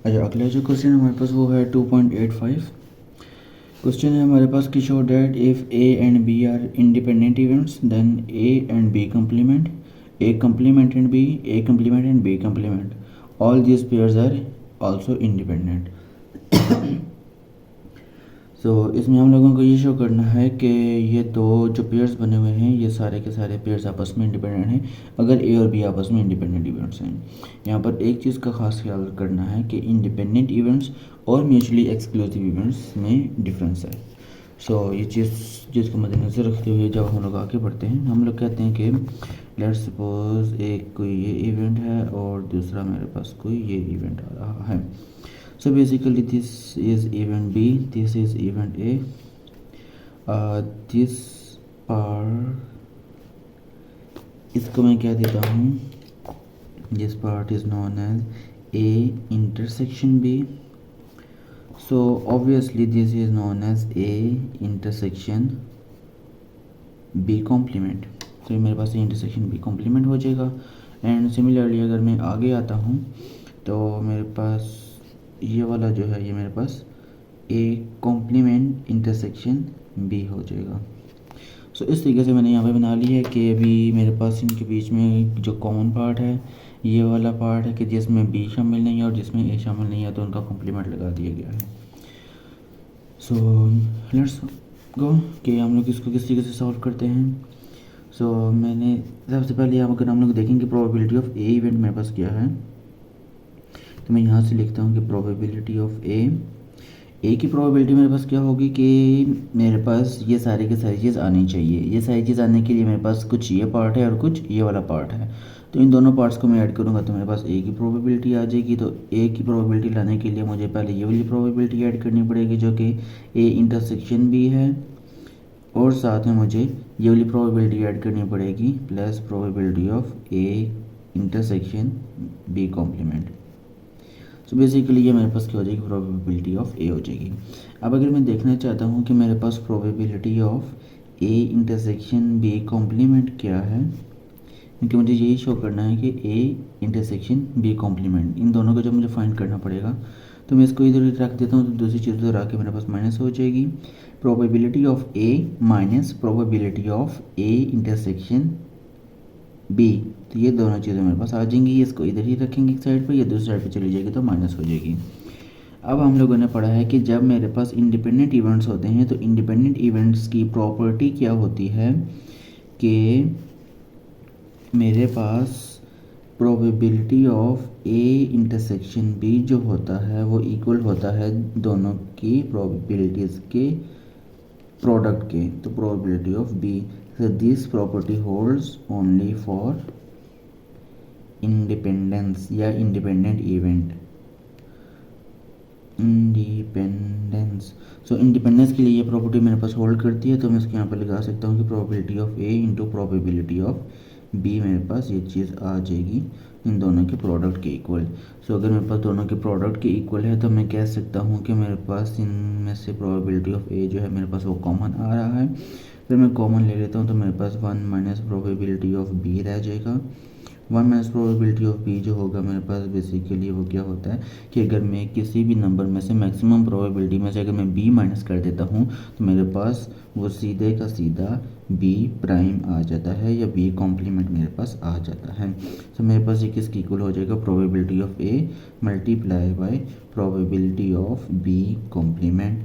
अच्छा, अगला जो क्वेश्चन हमारे पास वो है 2.85। क्वेश्चन है हमारे पास कि show that if A and B are independent events then A and B complement, A complement and B, A complement and B complement, all these pairs are also independent. So इसमें हम लोगों को ये show करना है कि ये दो जो पेयर्स बने हुए हैं ये सारे के सारे पेयर्स आपस में इंडिपेंडेंट हैं अगर ए और बी आपस में इंडिपेंडेंट इवेंट्स हैं। यहाँ पर एक चीज़ का खास ख्याल करना है कि इंडिपेंडेंट इवेंट्स और म्यूचुअली एक्सक्लूसिव इवेंट्स में डिफरेंस है। सो ये चीज़ जिसको मद्देनज़र रखते हुए जब हम लोग आगे बढ़ते हैं हम लोग कहते हैं कि लेट्स सपोज एक कोई ये इवेंट है और दूसरा मेरे पास कोई ये इवेंट आ रहा है। So basically this is event B, this is event A. This part इसको मैं क्या देता हूँ, this part is known as A intersection B. So obviously this is known as A intersection B complement. तो मेरे पास A intersection B complement हो जाएगा। And similarly अगर मैं आगे आता हूँ तो मेरे पास ये वाला जो है ये मेरे पास ए कॉम्प्लीमेंट इंटरसेक्शन बी हो जाएगा। सो इस तरीके से मैंने यहाँ पे बना ली है कि अभी मेरे पास इनके बीच में जो कॉमन पार्ट है ये वाला पार्ट है कि जिसमें बी शामिल नहीं है और जिसमें ए शामिल नहीं है तो उनका कॉम्प्लीमेंट लगा दिया गया है। सो लेट्स गो कि हम लोग इसको किस तरीके से सॉल्व करते हैं। सो मैंने सबसे पहले अगर हम लोग देखेंगे प्रोबेबिलिटी ऑफ ए इवेंट मेरे पास क्या है तो मैं यहाँ से लिखता हूँ कि प्रोबेबिलिटी ऑफ ए की प्रोबेबिलिटी मेरे पास क्या होगी कि मेरे पास ये सारी की सारी चीज़ आनी चाहिए। ये सारी चीज़ आने के लिए मेरे पास कुछ ये पार्ट है और कुछ ये वाला पार्ट है, तो इन दोनों पार्ट्स को मैं ऐड करूँगा तो मेरे पास ए की प्रोबेबिलिटी आ जाएगी। तो ए की प्रोबेबिलिटी लाने के लिए मुझे पहले ये वाली प्रोबेबिलिटी ऐड करनी पड़ेगी जो कि ए इंटरसेक्शन बी है, और साथ में मुझे ये वाली प्रोबेबिलिटी ऐड करनी पड़ेगी plus probability of A intersection B complement. So basically ये मेरे पास क्या हो जाएगी, प्रोबेबिलिटी ऑफ ए हो जाएगी। अब अगर मैं देखना चाहता हूँ कि मेरे पास probability of A intersection B complement क्या है, क्योंकि मुझे यही शो करना है कि ए इंटरसेक्शन बी कॉम्प्लीमेंट इन दोनों को जब मुझे फाइंड करना पड़ेगा तो मैं इसको इधर रख देता हूँ तो दूसरी चीज़ उधर आके मेरे पास माइनस हो जाएगी। Probability of A minus probability of A intersection B, तो ये दोनों चीज़ें मेरे पास आ जाएंगी। इसको इधर ही रखेंगे एक साइड पर, ये दूसरी साइड पे चली जाएगी तो माइनस हो जाएगी। अब हम लोगों ने पढ़ा है कि जब मेरे पास इंडिपेंडेंट इवेंट्स होते हैं तो इंडिपेंडेंट इवेंट्स की प्रॉपर्टी क्या होती है कि मेरे पास probability of A intersection B जो होता है वो इक्वल होता है दोनों की प्रोबेबिलिटीज़ के प्रोडक्ट के, तो probability of B. So this property holds only for independence या independent event। इंडिपेंडेंस, सो इंडिपेंडेंस के लिए ये प्रॉपर्टी मेरे पास होल्ड करती है तो मैं इसके यहाँ पर लगा सकता हूँ कि probability of A into probability of B मेरे पास ये चीज़ आ जाएगी इन दोनों के प्रोडक्ट के इक्वल। सो अगर मेरे पास दोनों के प्रोडक्ट के इक्वल है तो मैं कह सकता हूँ कि मेरे पास इनमें से प्रोबेबिलिटी ऑफ ए जो है मेरे पास वो कॉमन आ रहा है। फिर मैं कॉमन ले लेता हूँ तो मेरे पास 1 माइनस प्रोबेबिलिटी ऑफ बी रह जाएगा। 1 माइनस प्रोबेबिलिटी ऑफ बी जो होगा मेरे पास बेसिकली वो क्या होता है कि अगर मैं किसी भी नंबर में से मैक्सिमम प्रोबेबिलिटी में से अगर मैं बी माइनस कर देता हूँ तो मेरे पास वो सीधे का सीधा बी प्राइम आ जाता है या बी कॉम्प्लीमेंट मेरे पास आ जाता है। तो मेरे पास ये किसकी इक्वल हो जाएगा, probability of A multiply by probability of B complement.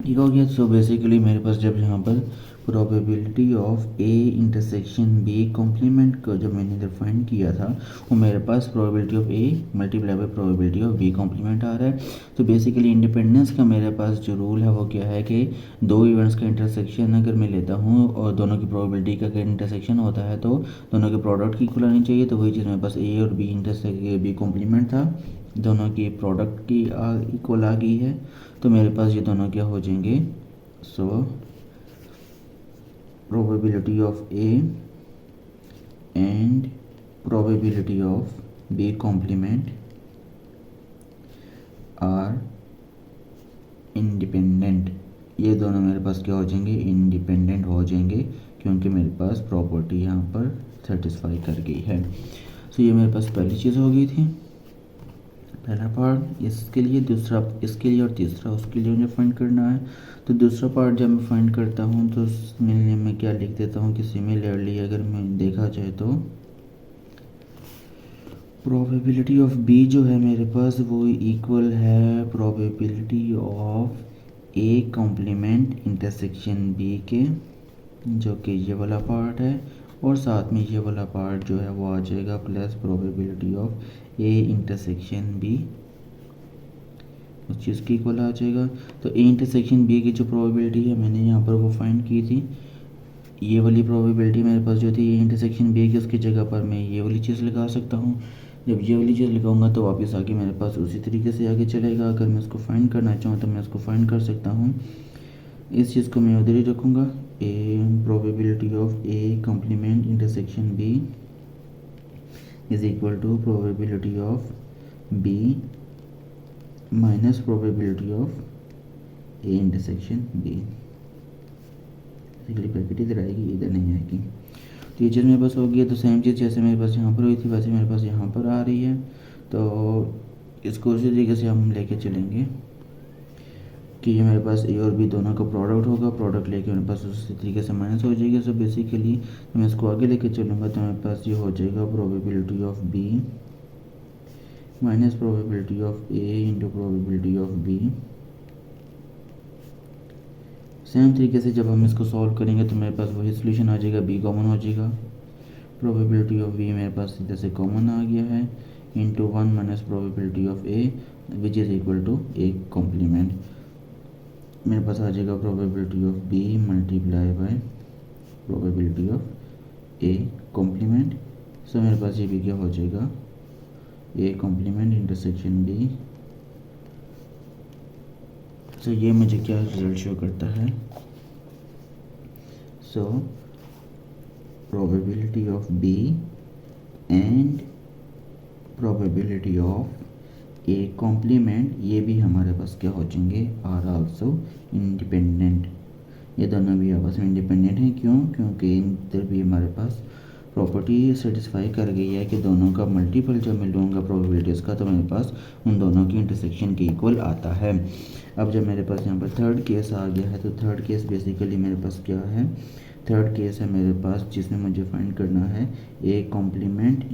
ठीक हो गया। सो बेसिकली मेरे पास जब यहाँ पर probability of A intersection B complement को जब मैंने डिफाइन किया था वो मेरे पास probability of A multiply by probability of B complement आ रहा है। तो बेसिकली इंडिपेंडेंस का मेरे पास जो रूल है वो क्या है कि दो इवेंट्स का इंटरसेक्शन अगर मैं लेता हूँ और दोनों की प्रोबेबिलिटी का अगर इंटरसेक्शन होता है तो दोनों के प्रोडक्ट की इक्वल आनी चाहिए। तो वही चीज़ मेरे पास ए और बी बी कॉम्प्लीमेंट था, दोनों की प्रोडक्ट की इक्वल आ गई है तो मेरे पास ये दोनों क्या हो जाएंगे। So probability of A and probability of B complement are independent, ये दोनों मेरे पास क्या हो जाएंगे, इंडिपेंडेंट हो जाएंगे क्योंकि मेरे पास प्रॉपर्टी यहाँ पर सेटिस्फाई कर गई है। सो ये मेरे पास पहली चीज़ हो गई थी। पहला पार्ट इसके लिए, दूसरा इसके लिए और तीसरा उसके लिए मुझे फाइंड करना है। तो दूसरा पार्ट जब मैं फाइंड करता हूँ तो उसमें मैं क्या लिख देता हूँ कि सिमिलरली अगर मैं देखा जाए तो प्रोबेबिलिटी ऑफ बी जो है मेरे पास वो इक्वल है probability of A complement intersection B के, जो कि ये वाला पार्ट है, और साथ में ये वाला पार्ट जो है वो आ जाएगा plus probability of A intersection B, उस चीज़ की इक्वल आ जाएगा। तो ए इंटरसेक्शन बी की जो प्रोबेबिलिटी है मैंने यहाँ पर वो फाइंड की थी, ये वाली प्रोबेबिलिटी मेरे पास जो थी ए इंटरसेक्शन बी की, उसकी जगह पर मैं ये वाली चीज़ लगा सकता हूँ। जब ये वाली चीज़ लगाऊंगा तो वापस आके मेरे पास उसी तरीके से आगे चलेगा। अगर मैं इसको फाइंड करना चाहूँ तो मैं इसको फाइंड कर सकता हूँ। इस चीज़ को मैं उधर ही रखूँगा, A probability of A complement intersection B is equal to probability of B minus probability of A intersection B. Bracket इधर आएगी, इधर नहीं आएगी। तो ये चीज़ मेरे पास हो गई है। तो सेम चीज़ जैसे मेरे पास यहाँ पर हुई थी वैसे मेरे पास यहाँ पर आ रही है। तो इसको उसी तरीके से हम लेके चलेंगे कि ये मेरे पास ए और बी दोनों का प्रोडक्ट होगा, प्रोडक्ट लेके मेरे पास उसी तरीके से माइनस हो जाएगी। सो बेसिकली मैं इसको आगे लेके चलूँगा तो मेरे पास ये हो जाएगा probability of B minus probability of A into probability of B. Same तरीके से जब हम इसको सॉल्व करेंगे तो मेरे पास वही सोल्यूशन आ जाएगा, बी कॉमन हो जाएगा, प्रोबेबिलिटी ऑफ बी मेरे पास सीधे से कॉमन आ गया है, into 1 minus probability of A which is equal to A complement. मेरे पास आ जाएगा probability of B multiply by probability of A complement. So मेरे पास ये भी क्या हो जाएगा, A complement intersection B. So ये मुझे क्या रिजल्ट शो करता है, so probability of B and probability of A complement ये भी हमारे पास क्या हो जाएंगे, आर आल्सो इंडिपेंडेंट। ये दोनों भी आपस में इंडिपेंडेंट हैं। क्यों? क्योंकि इधर भी हमारे पास प्रॉपर्टी सेटिस्फाई कर गई है कि दोनों का मल्टीपल जब मैं लूँगा प्रोबेबिलिटीज़ का तो मेरे पास उन दोनों की इंटरसेक्शन के इक्वल आता है। अब जब मेरे पास यहाँ पर थर्ड केस आ गया है तो थर्ड केस बेसिकली मेरे पास क्या है, थर्ड केस है मेरे पास जिसमें मुझे फाइंड करना है ए कॉम्प्लीमेंट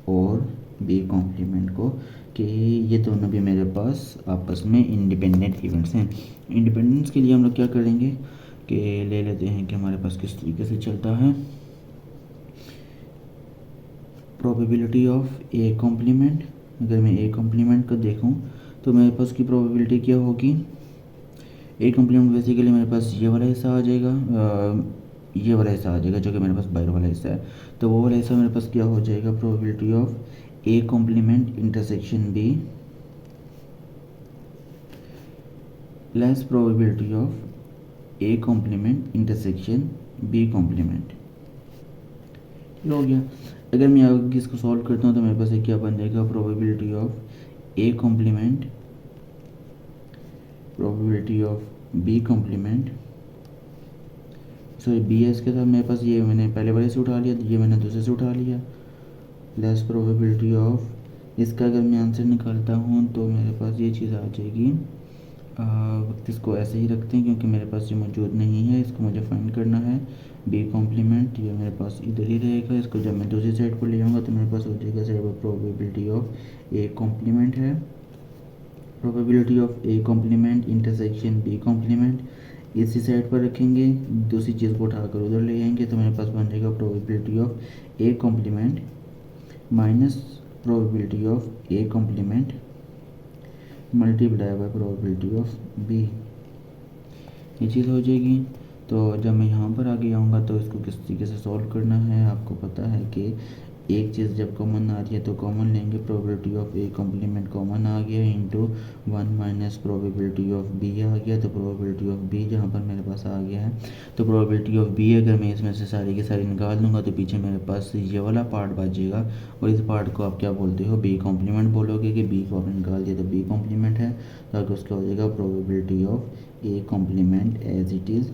और बी कॉम्प्लीमेंट को, कि ये दोनों भी मेरे पास आपस में इंडिपेंडेंट इवेंट्स हैं। इंडिपेंडेंस के लिए हम लोग क्या करेंगे कि ले लेते हैं कि हमारे पास किस तरीके से चलता है, प्रोबेबिलिटी ऑफ ए कॉम्प्लीमेंट। अगर मैं ए कॉम्प्लीमेंट को देखूं तो मेरे पास की प्रोबेबिलिटी क्या होगी, ए कॉम्प्लीमेंट बेसिकली मेरे पास ये वाला हिस्सा आ जाएगा, ये वाला हिस्सा आ जाएगा जो कि मेरे पास बाहर वाला हिस्सा है। तो वो वाला हिस्सा मेरे पास क्या हो जाएगा, probability of A complement intersection B plus probability of A complement intersection B complement. हो गया। अगर मैं आगे इसको सॉल्व करता हूँ तो मेरे पास क्या बन जाएगा, probability of A complement probability of B complement. So B S के साथ मेरे पास ये मैंने पहले वाले से उठा लिया, ये मैंने दूसरे से उठा लिया, प्लस प्रोबेबिलिटी ऑफ, इसका अगर मैं आंसर निकालता हूँ तो मेरे पास ये चीज़ आ जाएगी। वक्त इसको ऐसे ही रखते हैं क्योंकि मेरे पास ये मौजूद नहीं है, इसको मुझे फाइंड करना है। बी कॉम्प्लीमेंट ये मेरे पास इधर ही रहेगा, इसको जब मैं दूसरी साइड पर ले आऊँगा तो मेरे पास हो जाएगा साइड पर प्रोबेबिलिटी ऑफ ए कॉम्प्लीमेंट है, probability of A complement intersection B complement इसी साइड पर रखेंगे, दूसरी चीज़ को उठाकर उधर ले आएंगे तो मेरे पास बन जाएगा probability of A complement minus probability of A complement multiply by probability of B, ये चीज़ हो जाएगी। तो जब मैं यहाँ पर आगे आऊँगा तो इसको किस तरीके से सॉल्व करना है, आपको पता है कि एक चीज़ जब कॉमन आ रही है तो कॉमन लेंगे, probability of A complement common आ गया into 1 minus probability of B आ गया। तो प्रोबेबिलिटी ऑफ बी जहाँ पर मेरे पास आ गया है तो प्रोबेबिलिटी ऑफ बी अगर मैं इसमें से सारी की सारी निकाल दूंगा तो पीछे मेरे पास ये वाला पार्ट बचेगा और इस पार्ट को आप क्या बोलते हो, बी कॉम्प्लीमेंट बोलोगे कि बी को आपने निकाल दिया तो बी कॉम्प्लीमेंट है, तो आगे उसका हो जाएगा probability of A complement as it is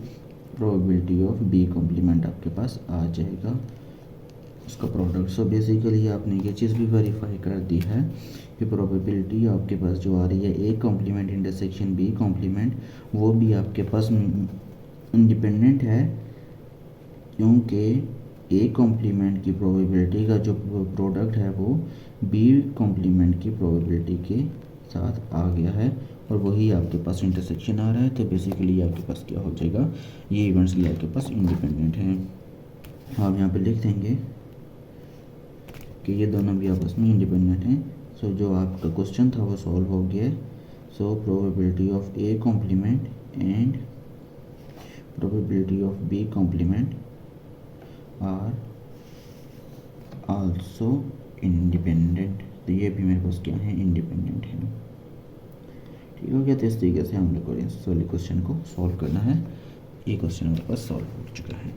probability of B complement आपके पास आ जाएगा उसका प्रोडक्ट। सो बेसिकली आपने ये चीज़ भी वेरीफाई कर दी है कि प्रोबेबिलिटी आपके पास जो आ रही है A complement intersection B complement, वो भी आपके पास इंडिपेंडेंट है, क्योंकि ए कॉम्प्लीमेंट की प्रोबेबिलिटी का जो प्रोडक्ट है वो बी कॉम्प्लीमेंट की प्रोबेबिलिटी के साथ आ गया है और वही आपके पास इंटरसेक्शन आ रहा है। तो बेसिकली आपके पास क्या हो जाएगा, ये इवेंट्स भी आपके पास इंडिपेंडेंट हैं। आप यहाँ पे लिख देंगे कि ये दोनों भी आपस में इंडिपेंडेंट हैं। सो जो आपका क्वेश्चन था वो सॉल्व हो गया। So probability of A complement and probability of B complement are also independent. तो ये भी मेरे पास क्या है, इंडिपेंडेंट है। ठीक हो गया। तो इस तरीके से हम लोग को इस वाले क्वेश्चन को सॉल्व करना है। ये क्वेश्चन हमारे पास सॉल्व हो चुका है।